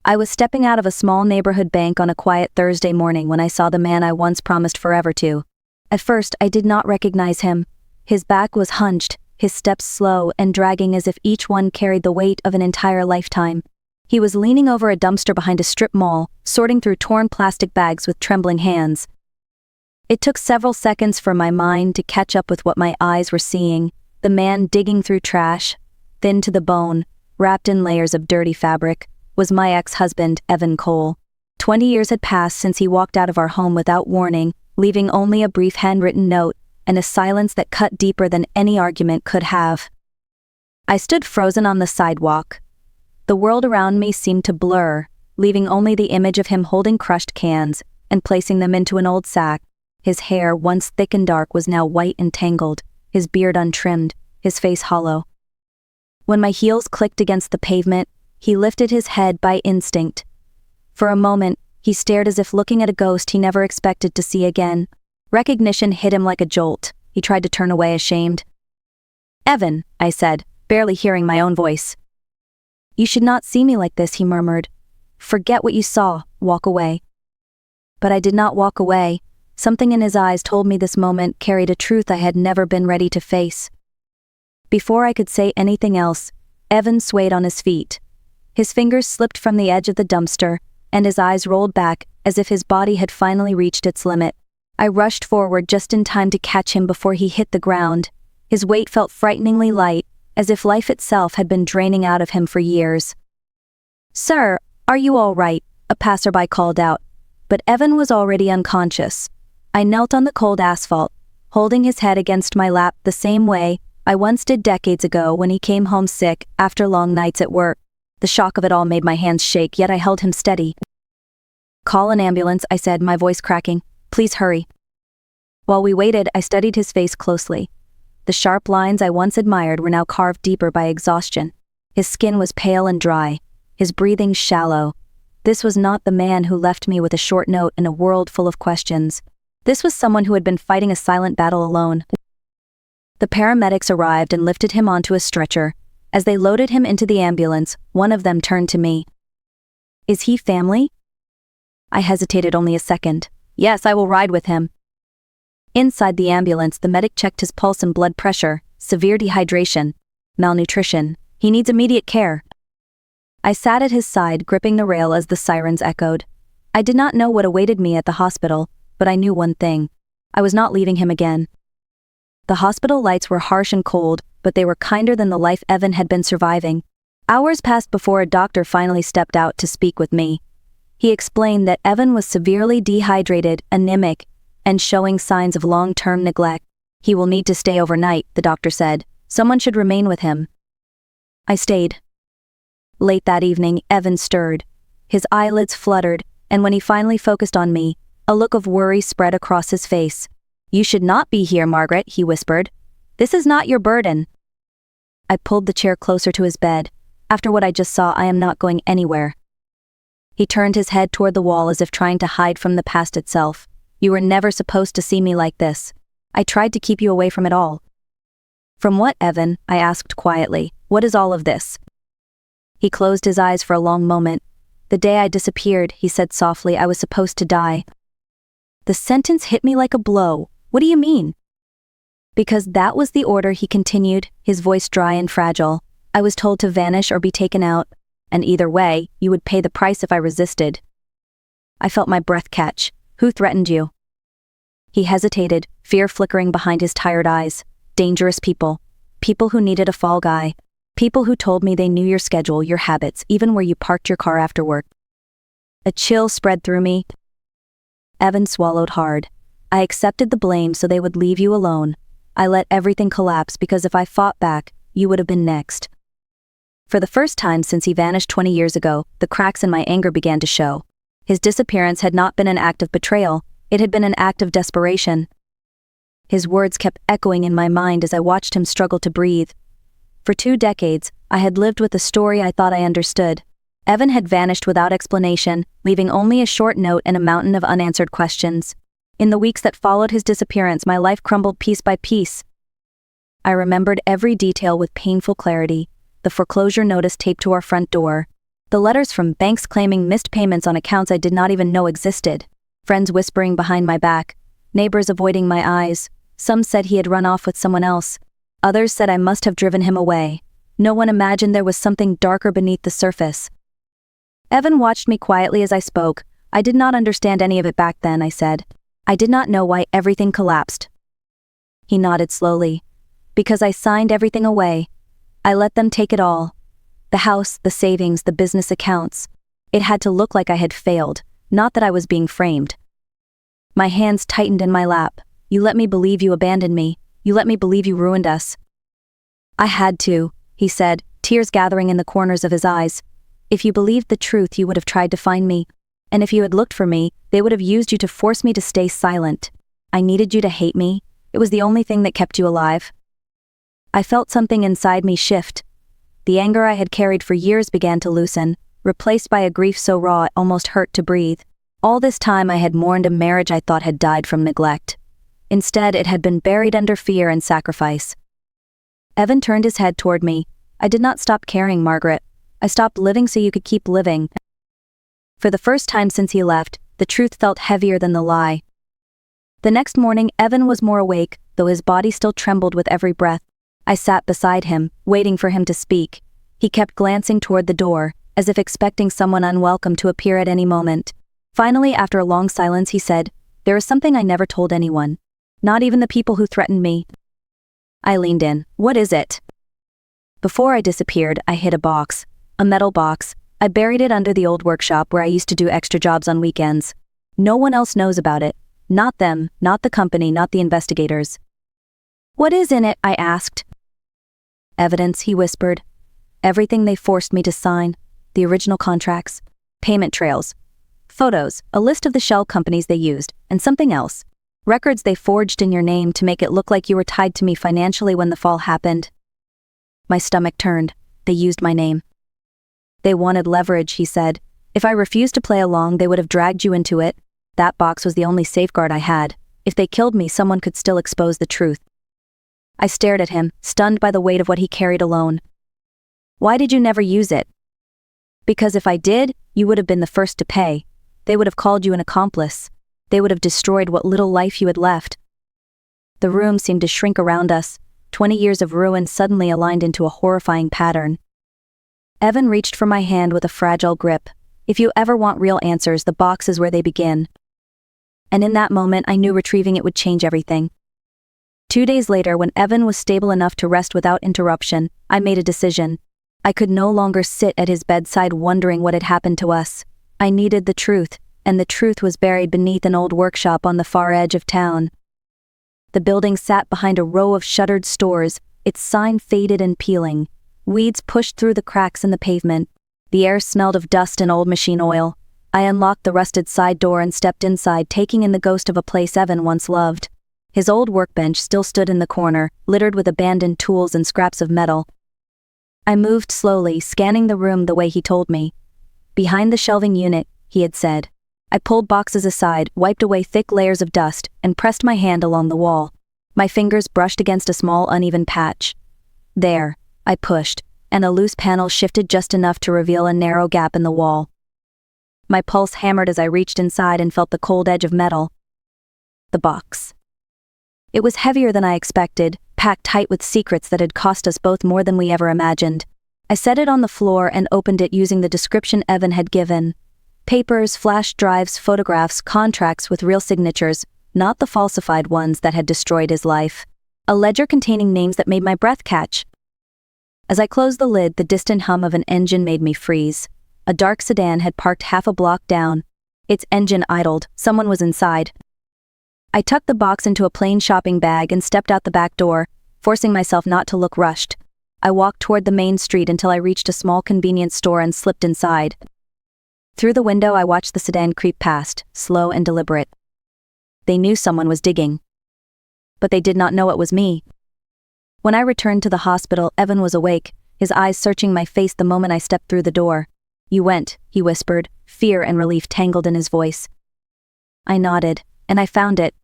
I was stepping out of a small neighborhood bank on a quiet Thursday morning when I saw the man I once promised forever to. At first, I did not recognize him. His back was hunched, his steps slow and dragging as if each one carried the weight of an entire lifetime. He was leaning over a dumpster behind a strip mall, sorting through torn plastic bags with trembling hands. It took several seconds for my mind to catch up with what my eyes were seeing. The man digging through trash, thin to the bone, wrapped in layers of dirty fabric, was my ex-husband, Evan Cole. 20 years had passed since he walked out of our home without warning, leaving only a brief handwritten note and a silence that cut deeper than any argument could have. I stood frozen on the sidewalk. The world around me seemed to blur, leaving only the image of him holding crushed cans and placing them into an old sack. His hair, once thick and dark, was now white and tangled, his beard untrimmed, his face hollow. When my heels clicked against the pavement, he lifted his head by instinct. For a moment, he stared as if looking at a ghost he never expected to see again. Recognition hit him like a jolt. He tried to turn away, ashamed. "Evan," I said, barely hearing my own voice. "You should not see me like this," he murmured. "Forget what you saw, walk away." But I did not walk away. Something in his eyes told me this moment carried a truth I had never been ready to face. Before I could say anything else, Evan swayed on his feet. His fingers slipped from the edge of the dumpster, and his eyes rolled back as if his body had finally reached its limit. I rushed forward just in time to catch him before he hit the ground. His weight felt frighteningly light, as if life itself had been draining out of him for years. "Sir, are you all right?" a passerby called out. But Evan was already unconscious. I knelt on the cold asphalt, holding his head against my lap the same way I once did decades ago when he came home sick after long nights at work. The shock of it all made my hands shake, yet I held him steady. "Call an ambulance," I said, my voice cracking. "Please hurry." While we waited, I studied his face closely. The sharp lines I once admired were now carved deeper by exhaustion. His skin was pale and dry, his breathing shallow. This was not the man who left me with a short note in a world full of questions. This was someone who had been fighting a silent battle alone. The paramedics arrived and lifted him onto a stretcher. As they loaded him into the ambulance, one of them turned to me. "Is he family?" I hesitated only a second. "Yes, I will ride with him." Inside the ambulance, the medic checked his pulse and blood pressure. Severe dehydration. Malnutrition. He needs immediate care. I sat at his side, gripping the rail as the sirens echoed. I did not know what awaited me at the hospital, but I knew one thing. I was not leaving him again. The hospital lights were harsh and cold, but they were kinder than the life Evan had been surviving. Hours passed before a doctor finally stepped out to speak with me. He explained that Evan was severely dehydrated, anemic, and showing signs of long-term neglect. "He will need to stay overnight," the doctor said. "Someone should remain with him." I stayed. Late that evening, Evan stirred. His eyelids fluttered, and when he finally focused on me, a look of worry spread across his face. "You should not be here, Margaret," he whispered. "This is not your burden." I pulled the chair closer to his bed. "After what I just saw, I am not going anywhere." He turned his head toward the wall as if trying to hide from the past itself. "You were never supposed to see me like this. I tried to keep you away from it all." "From what, Evan?" I asked quietly. "What is all of this?" He closed his eyes for a long moment. "The day I disappeared," he said softly, "I was supposed to die." The sentence hit me like a blow. "What do you mean?" "Because that was the order," he continued, his voice dry and fragile. "I was told to vanish or be taken out, and either way, you would pay the price if I resisted." I felt my breath catch. "Who threatened you?" He hesitated, fear flickering behind his tired eyes. "Dangerous people. People who needed a fall guy. People who told me they knew your schedule, your habits, even where you parked your car after work." A chill spread through me. Evan swallowed hard. "I accepted the blame so they would leave you alone. I let everything collapse because if I fought back, you would have been next." For the first time since he vanished 20 years ago, the cracks in my anger began to show. His disappearance had not been an act of betrayal, it had been an act of desperation. His words kept echoing in my mind as I watched him struggle to breathe. For 2 decades, I had lived with a story I thought I understood. Evan had vanished without explanation, leaving only a short note and a mountain of unanswered questions. In the weeks that followed his disappearance, my life crumbled piece by piece. I remembered every detail with painful clarity. The foreclosure notice taped to our front door, The letters from banks claiming missed payments on accounts I did not even know existed. Friends whispering behind my back. Neighbors avoiding my eyes. Some said he had run off with someone else. Others said I must have driven him away. No one imagined there was something darker beneath the surface. Evan watched me quietly as I spoke. I did not understand any of it back then, I said. I did not know why everything collapsed. He nodded slowly. Because I signed everything away. I let them take it all. The house, the savings, the business accounts. It had to look like I had failed, not that I was being framed. My hands tightened in my lap. You let me believe you abandoned me. You let me believe you ruined us. I had to, he said, tears gathering in the corners of his eyes. If you believed the truth, you would have tried to find me. And if you had looked for me, they would have used you to force me to stay silent. I needed you to hate me. It was the only thing that kept you alive. I felt something inside me shift. The anger I had carried for years began to loosen, replaced by a grief so raw it almost hurt to breathe. All this time I had mourned a marriage I thought had died from neglect. Instead, it had been buried under fear and sacrifice. Evan turned his head toward me. I did not stop caring, Margaret. I stopped living so you could keep living. For the first time since he left, the truth felt heavier than the lie. The next morning, Evan was more awake, though his body still trembled with every breath. I sat beside him, waiting for him to speak. He kept glancing toward the door, as if expecting someone unwelcome to appear at any moment. Finally, after a long silence, he said, "There is something I never told anyone. Not even the people who threatened me." I leaned in. "What is it?" Before I disappeared, I hid a box. A metal box. I buried it under the old workshop where I used to do extra jobs on weekends. No one else knows about it. Not them, not the company, not the investigators. "What is in it?" I asked. "Evidence," he whispered. "Everything they forced me to sign. The original contracts. Payment trails. Photos, a list of the shell companies they used, and something else. Records they forged in your name to make it look like you were tied to me financially when the fall happened." My stomach turned. They used my name. "They wanted leverage," he said. "If I refused to play along, they would have dragged you into it. That box was the only safeguard I had. If they killed me, someone could still expose the truth." I stared at him, stunned by the weight of what he carried alone. "Why did you never use it?" "Because if I did, you would have been the first to pay. They would have called you an accomplice. They would have destroyed what little life you had left." The room seemed to shrink around us. 20 years of ruin suddenly aligned into a horrifying pattern. Evan reached for my hand with a fragile grip. "If you ever want real answers, the box is where they begin." And in that moment, I knew retrieving it would change everything. 2 days later, when Evan was stable enough to rest without interruption, I made a decision. I could no longer sit at his bedside wondering what had happened to us. I needed the truth, and the truth was buried beneath an old workshop on the far edge of town. The building sat behind a row of shuttered stores, its sign faded and peeling. Weeds pushed through the cracks in the pavement. The air smelled of dust and old machine oil. I unlocked the rusted side door and stepped inside, taking in the ghost of a place Evan once loved. His old workbench still stood in the corner, littered with abandoned tools and scraps of metal. I moved slowly, scanning the room the way he told me. "Behind the shelving unit," he had said. I pulled boxes aside, wiped away thick layers of dust, and pressed my hand along the wall. My fingers brushed against a small uneven patch. There, I pushed, and a loose panel shifted just enough to reveal a narrow gap in the wall. My pulse hammered as I reached inside and felt the cold edge of metal. The box. It was heavier than I expected, packed tight with secrets that had cost us both more than we ever imagined. I set it on the floor and opened it using the description Evan had given. Papers, flash drives, photographs, contracts with real signatures, not the falsified ones that had destroyed his life. A ledger containing names that made my breath catch. As I closed the lid, the distant hum of an engine made me freeze. A dark sedan had parked half a block down. Its engine idled. Someone was inside. I tucked the box into a plain shopping bag and stepped out the back door, forcing myself not to look rushed. I walked toward the main street until I reached a small convenience store and slipped inside. Through the window, I watched the sedan creep past, slow and deliberate. They knew someone was digging. But they did not know it was me. When I returned to the hospital, Evan was awake, his eyes searching my face the moment I stepped through the door. "You went," he whispered, fear and relief tangled in his voice. I nodded, and I found it.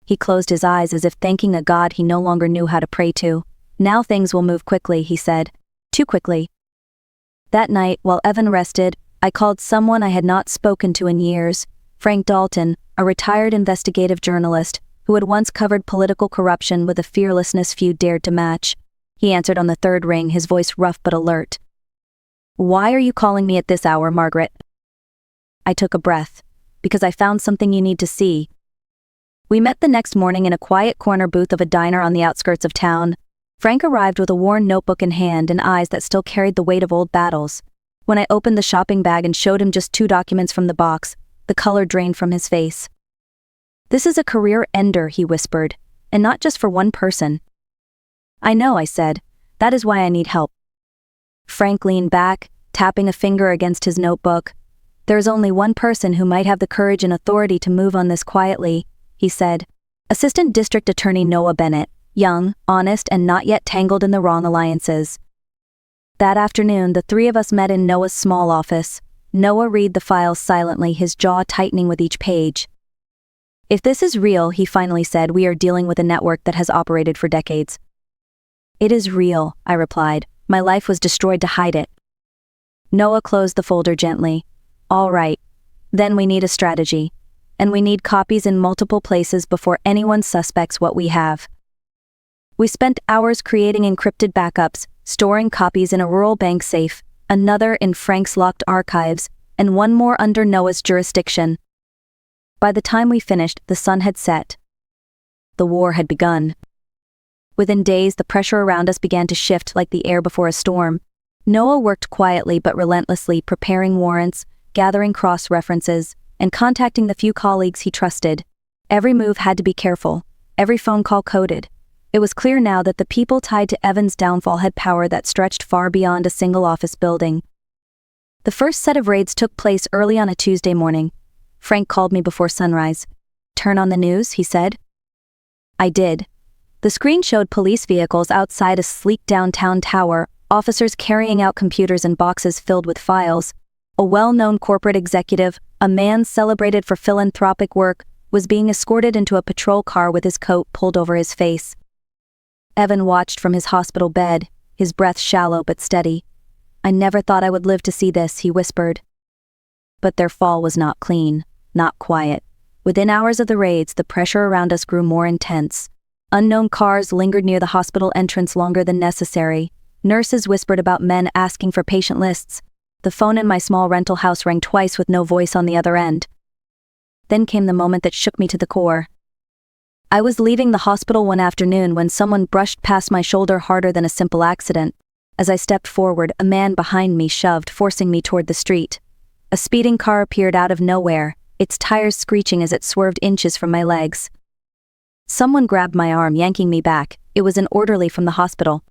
He closed his eyes as if thanking a god he no longer knew how to pray to. "Now things will move quickly," he said. "Too quickly." That night, while Evan rested, I called someone I had not spoken to in years, Frank Dalton, a retired investigative journalist who had once covered political corruption with a fearlessness few dared to match. He answered on the third ring, his voice rough but alert. "Why are you calling me at this hour, Margaret?" I took a breath. "Because I found something you need to see." We met the next morning in a quiet corner booth of a diner on the outskirts of town. Frank arrived with a worn notebook in hand and eyes that still carried the weight of old battles. When I opened the shopping bag and showed him just 2 documents from the box, the color drained from his face. "This is a career ender," he whispered, "and not just for one person." "I know," I said. "That is why I need help." Frank leaned back, tapping a finger against his notebook. "There is only one person who might have the courage and authority to move on this quietly," he said. "Assistant District Attorney Noah Bennett, young, honest, and not yet tangled in the wrong alliances." That afternoon, the 3 of us met in Noah's small office. Noah read the files silently, his jaw tightening with each page. "If this is real," he finally said, "we are dealing with a network that has operated for decades." "It is real," I replied. "My life was destroyed to hide it." Noah closed the folder gently. "All right. Then we need a strategy. And we need copies in multiple places before anyone suspects what we have." We spent hours creating encrypted backups, storing copies in a rural bank safe, another in Frank's locked archives, and one more under Noah's jurisdiction. By the time we finished, the sun had set. The war had begun. Within days, the pressure around us began to shift like the air before a storm. Noah worked quietly but relentlessly, preparing warrants, gathering cross-references, and contacting the few colleagues he trusted. Every move had to be careful, every phone call coded. It was clear now that the people tied to Evan's downfall had power that stretched far beyond a single office building. The first set of raids took place early on a Tuesday morning. Frank called me before sunrise. "Turn on the news," he said. I did. The screen showed police vehicles outside a sleek downtown tower, officers carrying out computers and boxes filled with files. A well-known corporate executive, a man celebrated for philanthropic work, was being escorted into a patrol car with his coat pulled over his face. Evan watched from his hospital bed, his breath shallow but steady. "I never thought I would live to see this," he whispered. But their fall was not clean, not quiet. Within hours of the raids, the pressure around us grew more intense. Unknown cars lingered near the hospital entrance longer than necessary. Nurses whispered about men asking for patient lists. The phone in my small rental house rang twice with no voice on the other end. Then came the moment that shook me to the core. I was leaving the hospital one afternoon when someone brushed past my shoulder harder than a simple accident. As I stepped forward, a man behind me shoved, forcing me toward the street. A speeding car appeared out of nowhere, its tires screeching as it swerved inches from my legs. Someone grabbed my arm, yanking me back. It was an orderly from the hospital.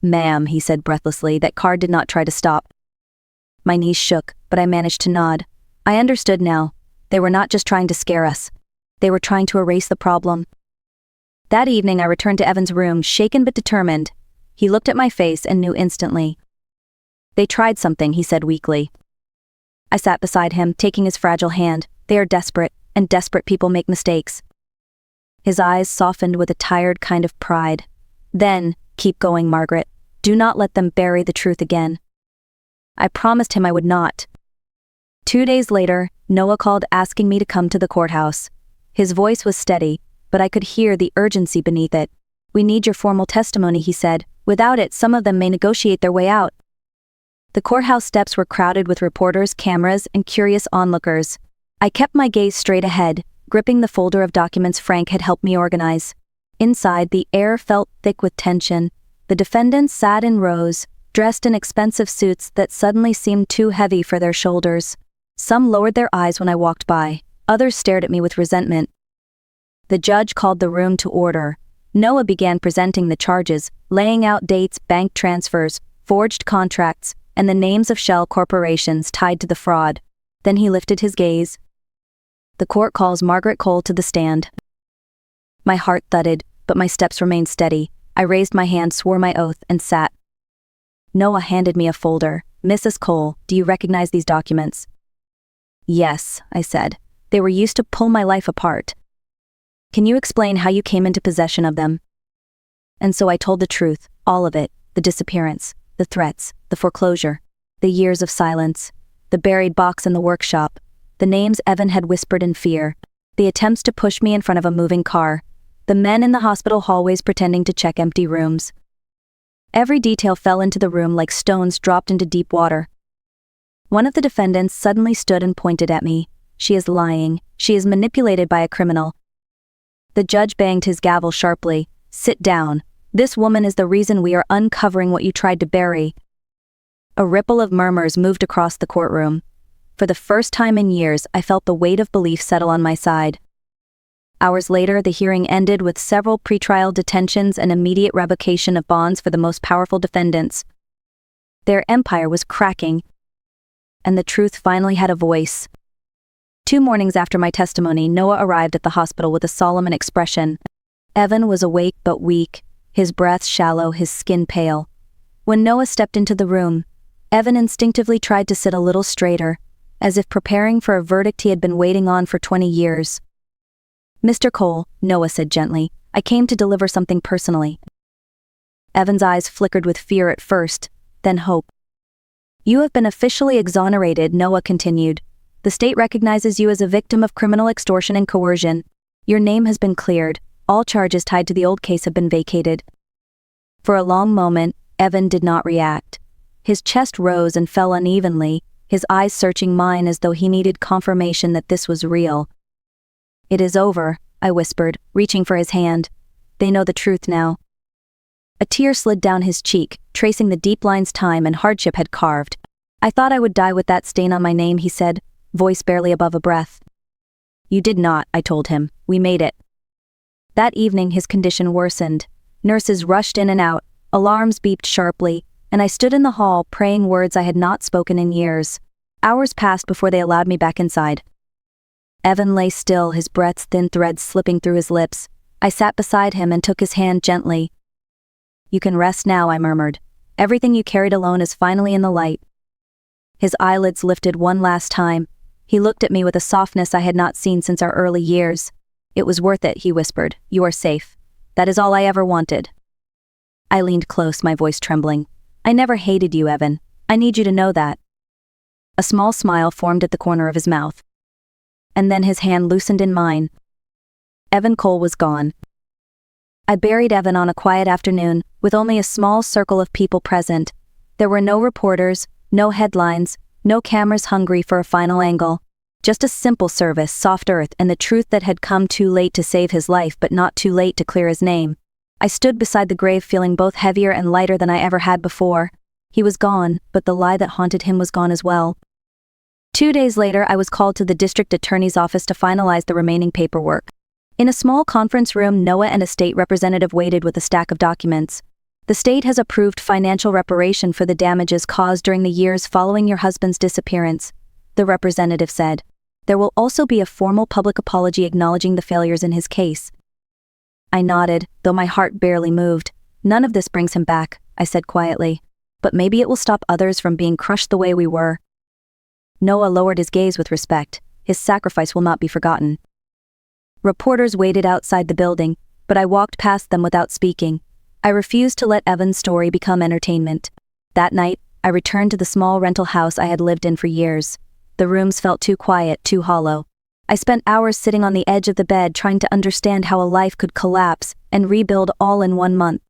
"Ma'am," he said breathlessly, "that car did not try to stop." My knees shook, but I managed to nod. I understood now. They were not just trying to scare us. They were trying to erase the problem. That evening I returned to Evan's room, shaken but determined. He looked at my face and knew instantly. "They tried something," he said weakly. I sat beside him, taking his fragile hand. "They are desperate, and desperate people make mistakes." His eyes softened with a tired kind of pride. "Then, keep going, Margaret. Do not let them bury the truth again." I promised him I would not. 2 days later, Noah called asking me to come to the courthouse. His voice was steady, but I could hear the urgency beneath it. "We need your formal testimony," he said. "Without it, some of them may negotiate their way out." The courthouse steps were crowded with reporters, cameras, and curious onlookers. I kept my gaze straight ahead, gripping the folder of documents Frank had helped me organize. Inside, the air felt thick with tension. The defendants sat in rows, dressed in expensive suits that suddenly seemed too heavy for their shoulders. Some lowered their eyes when I walked by. Others stared at me with resentment. The judge called the room to order. Noah began presenting the charges, laying out dates, bank transfers, forged contracts, and the names of shell corporations tied to the fraud. Then he lifted his gaze. "The court calls Margaret Cole to the stand." My heart thudded, but my steps remained steady. I raised my hand, swore my oath, and sat. Noah handed me a folder. "Mrs. Cole, do you recognize these documents?" "Yes," I said. "They were used to pull my life apart." "Can you explain how you came into possession of them?" And so I told the truth, all of it, the disappearance, the threats, the foreclosure. The years of silence. The buried box in the workshop. The names Evan had whispered in fear. The attempts to push me in front of a moving car. The men in the hospital hallways pretending to check empty rooms. Every detail fell into the room like stones dropped into deep water. One of the defendants suddenly stood and pointed at me. She is lying. She is manipulated by a criminal. The judge banged his gavel sharply. Sit down. This woman is the reason we are uncovering what you tried to bury. A ripple of murmurs moved across the courtroom. For the first time in years, I felt the weight of belief settle on my side. Hours later, the hearing ended with several pretrial detentions and immediate revocation of bonds for the most powerful defendants. Their empire was cracking, and the truth finally had a voice. 2 mornings after my testimony, Noah arrived at the hospital with a solemn expression. Evan was awake but weak, his breath shallow, his skin pale. When Noah stepped into the room, Evan instinctively tried to sit a little straighter, as if preparing for a verdict he had been waiting on for 20 years. Mr. Cole, Noah said gently, I came to deliver something personally. Evan's eyes flickered with fear at first, then hope. You have been officially exonerated, Noah continued. The state recognizes you as a victim of criminal extortion and coercion. Your name has been cleared. All charges tied to the old case have been vacated. For a long moment, Evan did not react. His chest rose and fell unevenly, his eyes searching mine as though he needed confirmation that this was real. It is over, I whispered, reaching for his hand. They know the truth now. A tear slid down his cheek, tracing the deep lines time and hardship had carved. I thought I would die with that stain on my name, he said, voice barely above a breath. You did not, I told him. We made it. That evening his condition worsened. Nurses rushed in and out, alarms beeped sharply, and I stood in the hall praying words I had not spoken in years. Hours passed before they allowed me back inside. Evan lay still, his breath's thin threads slipping through his lips. I sat beside him and took his hand gently. You can rest now, I murmured. Everything you carried alone is finally in the light. His eyelids lifted one last time. He looked at me with a softness I had not seen since our early years. It was worth it, he whispered. You are safe. That is all I ever wanted. I leaned close, my voice trembling. I never hated you, Evan. I need you to know that. A small smile formed at the corner of his mouth. And then his hand loosened in mine. Evan Cole was gone. I buried Evan on a quiet afternoon, with only a small circle of people present. There were no reporters, no headlines, no cameras hungry for a final angle. Just a simple service, soft earth, and the truth that had come too late to save his life but not too late to clear his name. I stood beside the grave feeling both heavier and lighter than I ever had before. He was gone, but the lie that haunted him was gone as well. 2 days later, I was called to the district attorney's office to finalize the remaining paperwork. In a small conference room, Noah and a state representative waited with a stack of documents. The state has approved financial reparation for the damages caused during the years following your husband's disappearance, the representative said. There will also be a formal public apology acknowledging the failures in his case. I nodded, though my heart barely moved. None of this brings him back, I said quietly. But maybe it will stop others from being crushed the way we were. Noah lowered his gaze with respect. His sacrifice will not be forgotten. Reporters waited outside the building, but I walked past them without speaking. I refused to let Evan's story become entertainment. That night, I returned to the small rental house I had lived in for years. The rooms felt too quiet, too hollow. I spent hours sitting on the edge of the bed trying to understand how a life could collapse and rebuild all in 1 month.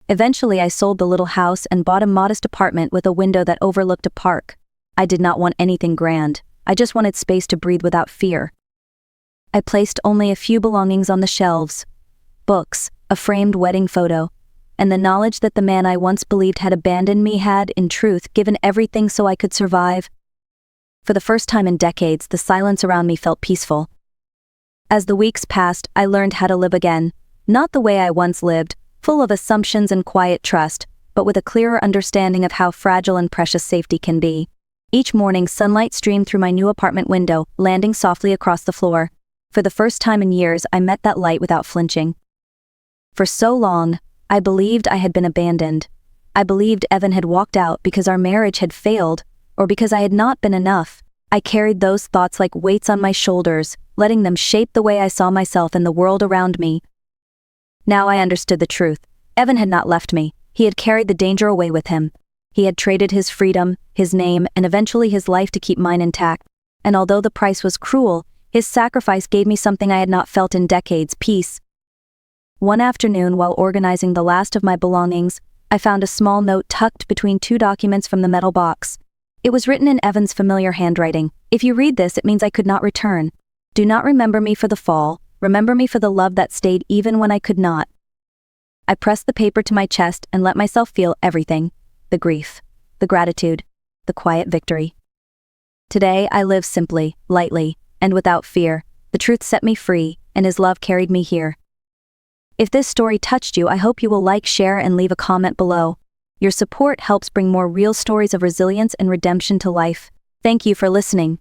Eventually, I sold the little house and bought a modest apartment with a window that overlooked a park. I did not want anything grand. I just wanted space to breathe without fear. I placed only a few belongings on the shelves. Books, a framed wedding photo, and the knowledge that the man I once believed had abandoned me had, in truth, given everything so I could survive. For the first time in decades, the silence around me felt peaceful. As the weeks passed, I learned how to live again, not the way I once lived, full of assumptions and quiet trust, but with a clearer understanding of how fragile and precious safety can be. Each morning, sunlight streamed through my new apartment window, landing softly across the floor. For the first time in years, I met that light without flinching. For so long, I believed I had been abandoned. I believed Evan had walked out because our marriage had failed, or because I had not been enough. I carried those thoughts like weights on my shoulders, letting them shape the way I saw myself and the world around me. Now I understood the truth. Evan had not left me. He had carried the danger away with him. He had traded his freedom, his name, and eventually his life to keep mine intact. And although the price was cruel, his sacrifice gave me something I had not felt in decades: peace. One afternoon, while organizing the last of my belongings, I found a small note tucked between two documents from the metal box. It was written in Evan's familiar handwriting. "If you read this, it means I could not return. Do not remember me for the fall. Remember me for the love that stayed even when I could not." I pressed the paper to my chest and let myself feel everything: the grief, the gratitude, the quiet victory. Today I live simply, lightly, and without fear. The truth set me free, and his love carried me here. If this story touched you, I hope you will like, share, and leave a comment below. Your support helps bring more real stories of resilience and redemption to life. Thank you for listening.